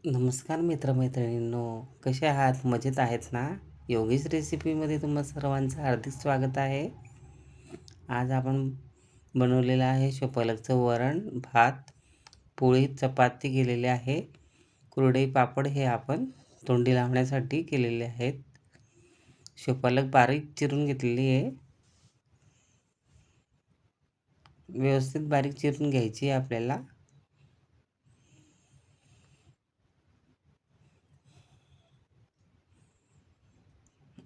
नमस्कार मित्रमैत्रिणींनो, कसे आहात? मजेत आहेत ना? योगेश रेसिपीमध्ये तुम्हा सर्वांचं हार्दिक स्वागत आहे. आज आपण बनवलेलं आहे शेपालकचं वरण, भात, पोळी, चपाती केलेली आहे. कुरडई पापड हे आपण तोंडी लावण्यासाठी केलेले आहेत. शेपालक बारीक चिरून घेतलेली आहे. व्यवस्थित बारीक चिरून घ्यायची आहे आपल्याला.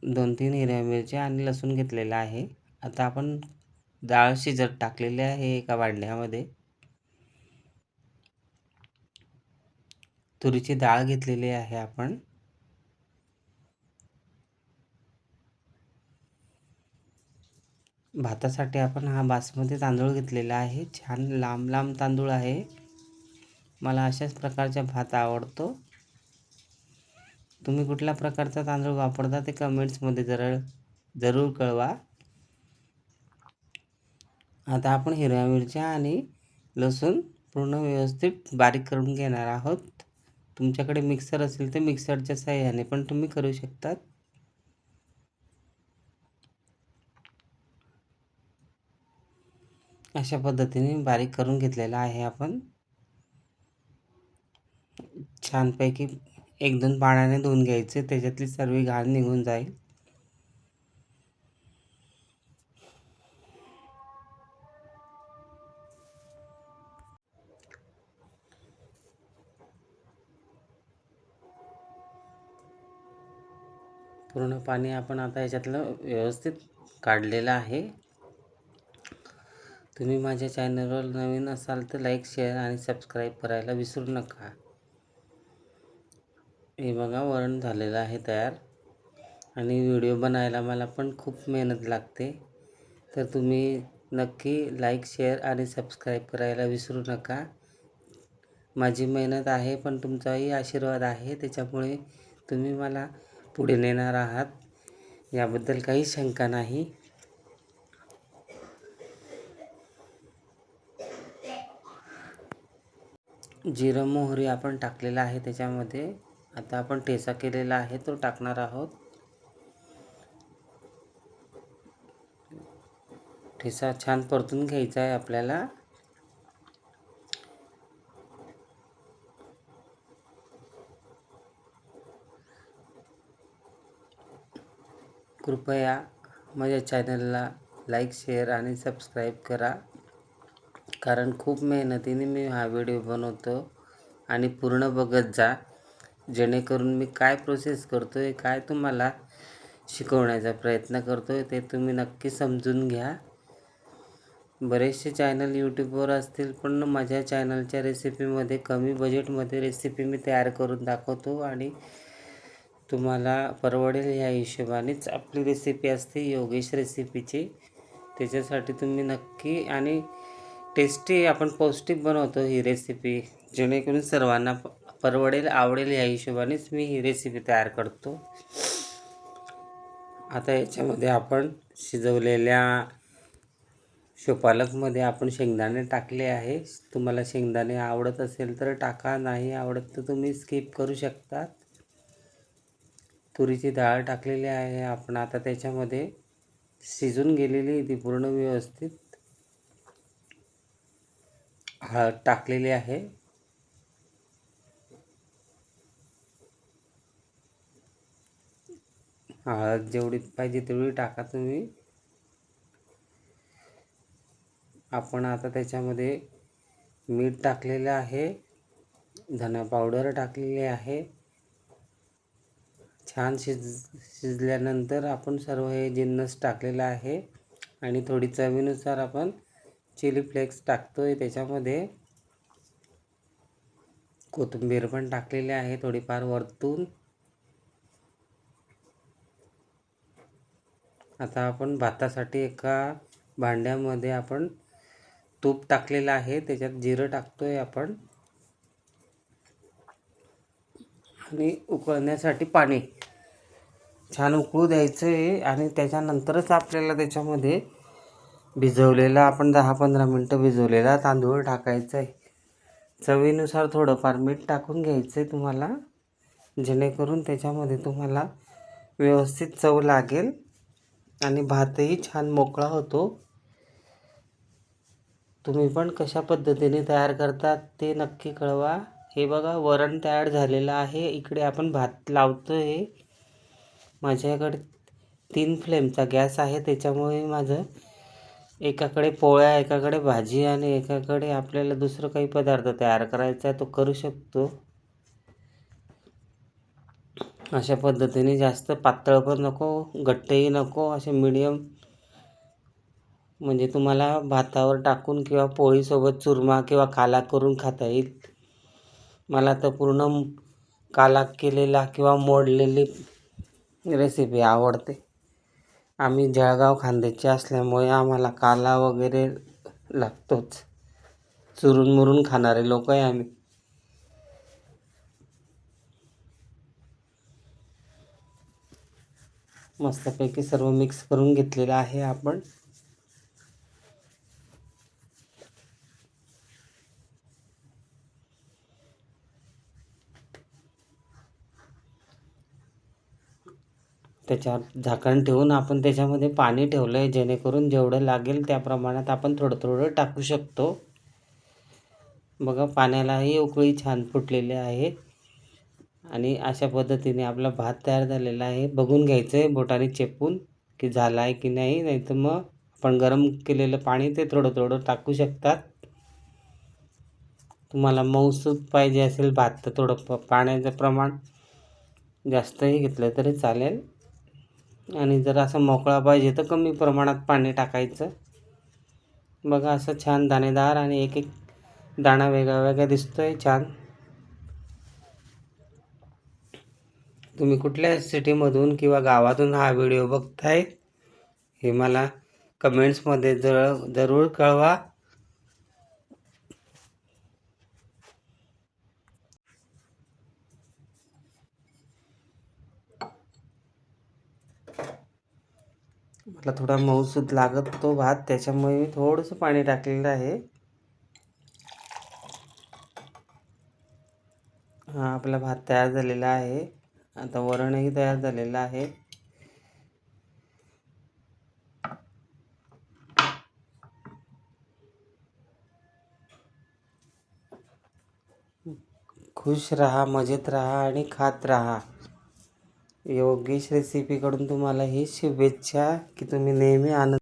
2-3 हिरव्या मिरच्या आणि लसूण घेतलेला आहे. आता आपण डाळ शिजत टाकलेली आहे एका भांड्यामध्ये. तुरीची डाळ घेतलेली आहे आपण. भातासाठी आपण हा बासमती तांदूळ घेतलेला आहे. छान लांब लांब तांदूळ आहे. मला अशाच प्रकारचा भात आवडतो. तुम्ही कुठल्या प्रकारचा तांदूळ वापरता ते कमेंट्समध्ये जरूर कळवा. आता आपण हिरव्या मिरच्या आणि लसूण पूर्ण व्यवस्थित बारीक करून घेणार आहोत. तुमच्याकडे मिक्सर असेल तर मिक्सरच्या साहाय्याने पण तुम्ही करू शकता. अशा पद्धतीने बारीक करून घेतलेला आहे आपण. छानपैकी 1-2 पाण्याने धुवून घ्यायचे, त्याच्यातली सर्व घाण निघून जाईल. पूर्ण पाणी आपण आता याच्यातलं व्यवस्थित काढलेलं आहे. तुम्ही माझ्या चॅनलवर नवीन असाल तर लाईक, शेअर आणि सबस्क्राईब करायला विसरू नका. हे बघा, वरण झालेलं आहे तयार. आणि व्हिडिओ बनायला मला पण खूप मेहनत लागते, तर तुम्ही नक्की लाईक, शेअर आणि सबस्क्राईब करायला विसरू नका. माझी मेहनत आहे पण तुमचाही आशीर्वाद आहे, त्याच्यामुळे तुम्ही मला पुढे नेणार आहात, याबद्दल काही शंका नाही. जिरं मोहरी आपण टाकलेला आहे त्याच्यामध्ये. आता आपण ठेचा केलेला आहे तो टाकणार आहोत. ठेचा छान परतून घ्यायचा आहे आपल्याला. कृपया माझ्या चॅनलला लाईक, शेअर आणि सबस्क्राईब करा, कारण खूप मेहनतीने मी हा व्हिडिओ बनवतो. आणि पूर्ण बघत जा, जेणेकरून मी काय प्रोसेस करतो आहे, काय तुम्हाला शिकवण्याचा प्रयत्न करतो आहे ते तुम्ही नक्की समजून घ्या. बरेचसे चॅनल यूट्यूबवर असतील, पण माझ्या चॅनलच्या रेसिपीमध्ये कमी बजेटमध्ये रेसिपी मी तयार करून दाखवतो आणि तुम्हाला परवडेल या हिशोबानेच आपली रेसिपी असते योगेश रेसिपीची. त्याच्यासाठी तुम्ही नक्की आणि टेस्टी आपण पौष्टिक बनवतो ही रेसिपी, जेणेकरून सर्वांना परवडेल, आवडेल या हिशोबानेच मी ही रेसिपी तयार करतो. आता याच्यामध्ये आपण शिजवलेल्या शेपालकमध्ये आपण शेंगदाणे टाकले आहे. तुम्हाला शेंगदाणे आवडत असेल तर टाका, नाही आवडत तर तुम्ही स्किप करू शकता. तुरीची डाळ टाकलेली आहे आपण आता त्याच्यामध्ये. शिजून गेलेली ती पूर्ण व्यवस्थित. हळद टाकलेली आहे. हळद जेवढी पाहिजे तेवढी टाका तुम्ही. आपण आता त्याच्यामध्ये मीठ टाकलेलं आहे, धना पावडर टाकलेली आहे. छान शिजल्यानंतर आपण सर्व हे जिन्नस टाकलेलं आहे आणि थोडी चवीनुसार आपण चिली फ्लेक्स टाकतोय त्याच्यामध्ये. कोथिंबीर पण टाकलेली आहे थोडीफार वरतून. आता आपण भातासाठी एका भांड्यामध्ये आपण तूप टाकलेलं आहे, त्याच्यात जिरं टाकतोय आपण आणि उकळण्यासाठी पाणी छान उकळू द्यायचं आहे. आणि त्याच्यानंतरच आपल्याला त्याच्यामध्ये भिजवलेला आपण 10-15 मिनटं भिजवलेला तांदूळ टाकायचा आहे. चवीनुसार थोडंफार मीठ टाकून घ्यायचं आहे तुम्हाला, जेणेकरून त्याच्यामध्ये तुम्हाला व्यवस्थित चव लागेल आणि भातही छान मोकळा होतो. तुम्ही पण कशा पद्धतीने तयार करतात ते नक्की कळवा. हे बघा, वरण तयार झालेलं आहे. इकडे आपण भात लावतो आहे. माझ्याकडे 3 फ्लेमचा गॅस आहे, त्याच्यामुळे माझं एकाकडे पोळ्या, एकाकडे भाजी आणि एकाकडे आपल्याला दुसरं काही पदार्थ तयार करायचा आहे, तो करू शकतो. अशा पद्धतीने जास्त पातळ पण नको, घट्टही नको, असे मीडियम, म्हणजे तुम्हाला भातावर टाकून किंवा पोळीसोबत चुरमा किंवा काला करून खाता येईल. मला तर पूर्ण काला केलेला किंवा मोडलेली रेसिपी आवडते. आम्ही जळगाव खानदेशचे असल्यामुळे आम्हाला काला वगैरे लागतोच. चुरून मुरून खाणारे लोक आहे आम्ही. मस्तपैकी सर्व मिक्स करून घेतलेलं आहे आपण. त्याच्यावर झाकण ठेवून आपण त्याच्यामध्ये पाणी ठेवलं आहे, जेणेकरून जेवढं लागेल त्या प्रमाणात आपण थोडं थोडं टाकू शकतो. बघा, पाण्यालाही उकळी छान फुटलेली आहे आणि अशा पद्धतीने आपला भात तयार झालेला आहे. बघून घ्यायचं आहे बोटाने चेपून की झाला आहे की नाही, नाहीतर मग आपण गरम केलेलं पाणी ते थोडं थोडं टाकू शकतात. तुम्हाला मऊसूत पाहिजे असेल भात तर थोडं पाण्याचं प्रमाण जास्तही घेतलं तरी चालेल, आणि जर असं मोकळा पाहिजे तर कमी प्रमाणात पाणी टाकायचं. बघा, असं छान दाणेदार आणि एक एक दाणा वेगळा वेगळा दिसतोय छान. तुम्ही कुठल्या सिटीमधून किंवा गावातून हा व्हिडिओ बघताय हे मला कमेंट्समध्ये जरूर कळवा. मला थोडा मऊसूद लागत तो भात, त्याच्यामुळे मी थोडंसं पाणी टाकलेलं आहे. हा आपला भात तयार झालेला आहे. आता वरणही तयार झालेलं आहे. खुश राहा, मजेत राहा आणि खात राहा. योगेश रेसिपीकडून तुम्हाला ही शुभेच्छा की तुम्ही नेहमी आनंद